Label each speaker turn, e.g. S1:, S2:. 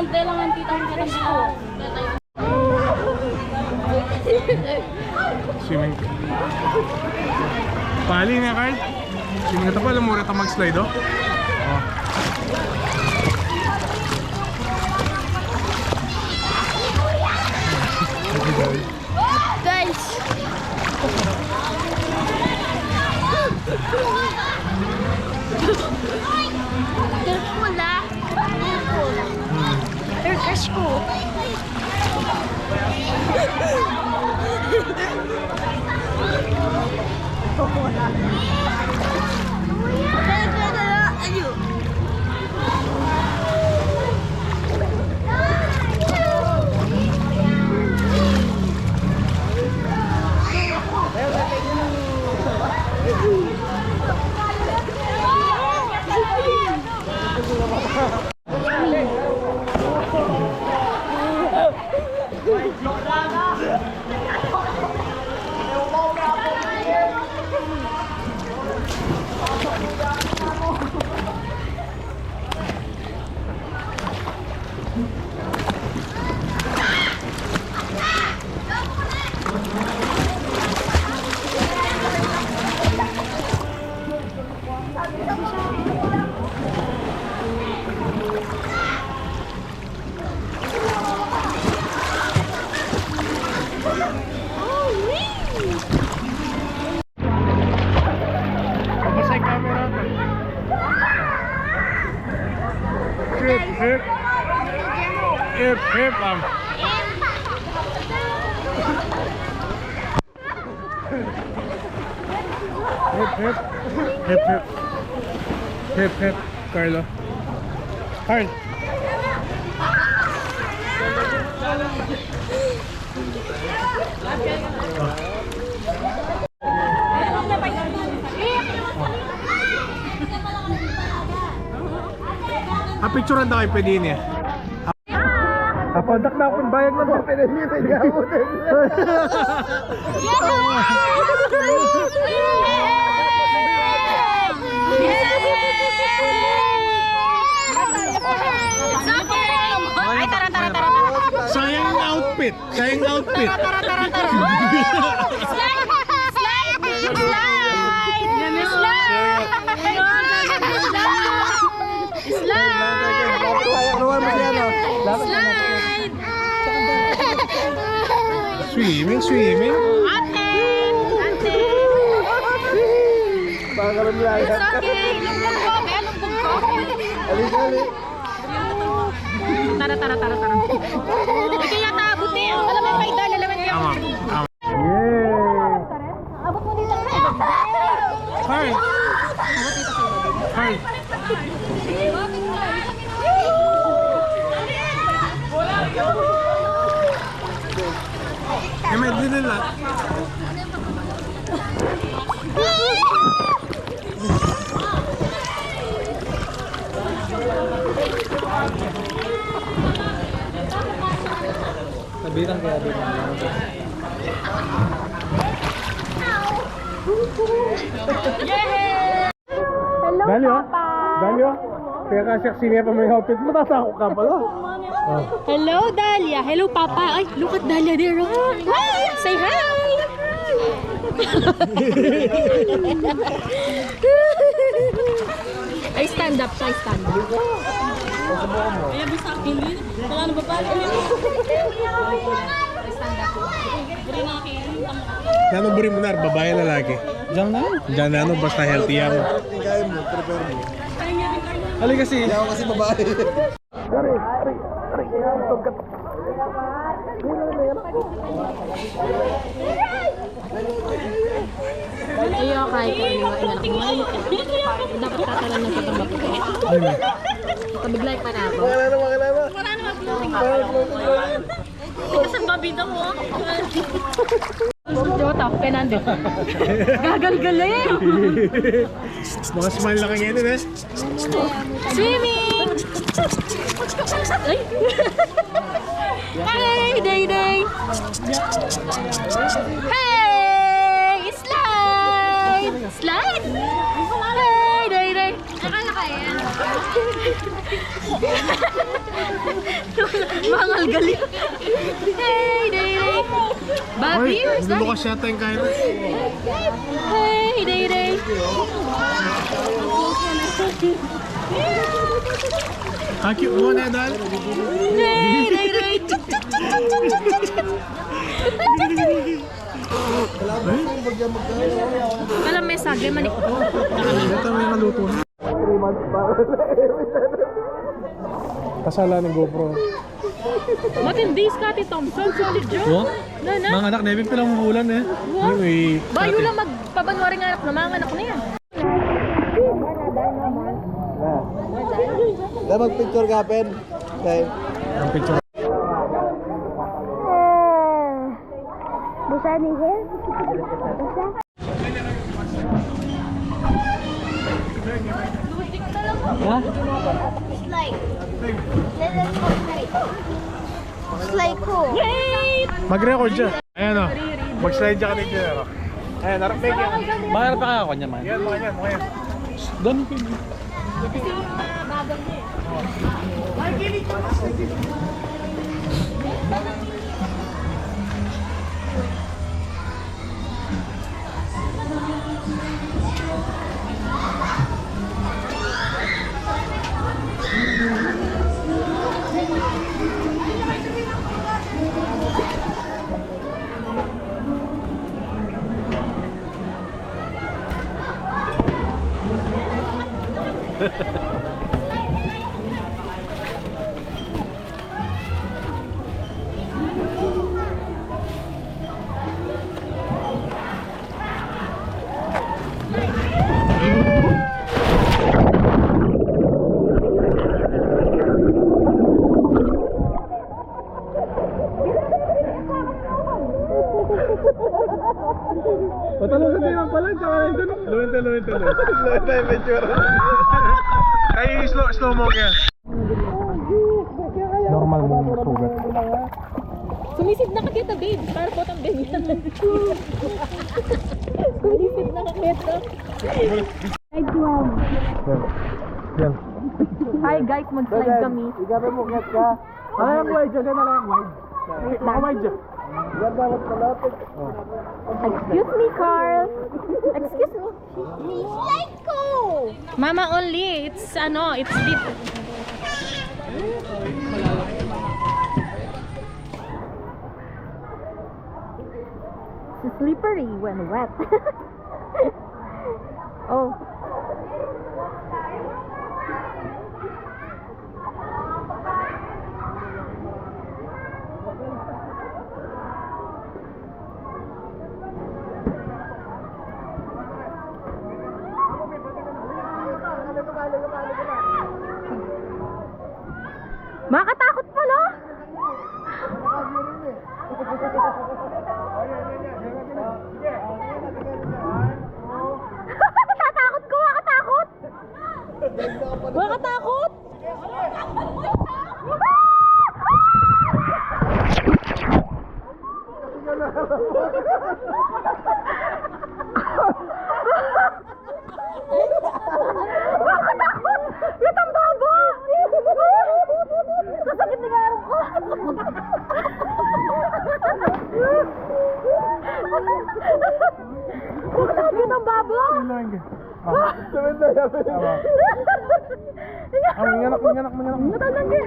S1: Dahil lang ang titang ko.
S2: Swimming. Pali na, Carl. Swimming ito pa, alam mo rin ito mag-slide, oh. Oh.
S1: Guys! Careful ah! Careful! Crush ko!
S2: Hip, hip, hip, hip, hip, hip, hip, Carlo. Carl. Picturean daw kayo pwede yun eh. Padak na akong bayag na doon. Pwede nyo din ako din.
S1: Ay, tara.
S2: Sayang yung outfit. Sayang yung outfit.
S1: Tara. Slide!
S2: Swimming.
S1: Ate!
S2: Pangkaroon lang.
S1: It's okay! Lumbog ko! Kaya lumbog ko!
S2: Ali.
S1: Tara. Ikaw yata abuti! Alam mo yung paidal! Alam mo yung
S2: Tama.
S1: abot mo dito!
S2: Carl. May din lang. Sabitan kaya din.
S1: Hello, Papa!
S2: Dalio? Kaya kasi siya pa may outfit mo, tatako ka pala.
S1: Hello, Dalia! Hello, Papa! Ay, look at Dalia there! Say hi! Ay, stand up. Stand up. Kaya bisa akin din. Wala na ba pa? Stand up. Buri na akin.
S2: Ano buri mo na, babae lalaki? Diyan na ano, basta healthy yan.
S3: Tingkain mo, prepare mo.
S2: Hali kasi.
S3: Hindi ako kasi babae.
S1: Ayaw kahit kung ano yung anak mo. Dapat katalan ng patamba po. Pabiglay pa na ako. Wala na. Kasan ba bida mo? Jota, penando. Gagal-galing!
S2: Mga smile lang ngayon eh.
S1: Swimming! Ay! Hey, Day! Hey! Slide! Hey, Day! Akala ka yan. Mangal galing. Hey, day, day. Bobby, where's that?
S2: Lukas yata yung kain.
S1: Hey, day, day.
S2: Cute mo na, Dal.
S1: Hey, day, day. Alam, may sagay manik.
S2: Ito may naluto na.
S3: 3 months pa.
S2: Kasala ng GoPro.
S1: Matindi, Scotty Thompson. Solid job.
S2: What?
S1: Na.
S2: Mga anak, Nevin pa lang mamulan eh.
S1: What?
S2: Anyway,
S1: Bayo lang magpabanwaring anak na mga anak na yan.
S3: Dahil mag-picture ka, Pen. Okay.
S2: ang picture.
S4: Bisa nih ya? Bisa? Slide. Slide cool.
S1: Yay!
S2: Mag-record siya. Ayan o. Mag-slide siya ka dito. Ayan, harap make yan.
S5: Bakit pa ako niya man?
S2: Yan, mga yan, mga yan.
S5: Doon.
S2: Patalo sa tinang pala, tsaka na ito. Luwin to. Luwin yung picture. Kaya slow mo kaya. Normal mong sugat.
S1: Sumisid na kakita, babe. Para po ang babe yan. Sumisid na kakita.
S2: Yan.
S1: Hi guys, mag-slide kami.
S3: Igabi mo, get ka.
S2: Ano yung wide dyan? Ano yung wide? Baka wide dyan.
S3: Yan dapat malapit.
S1: Excuse me, Carl. Excuse me.
S4: Slide cool.
S1: Mama only. It's it's deep. It's slippery when wet. Oh. Makatakot pala. Tatakot ko, makatakot. Makatakot. Makatakot. Itang baba. Masakit na gano'n ko. Bakit ang baba?
S3: Sabi na yan.
S2: Manganak.
S1: Matalang eh.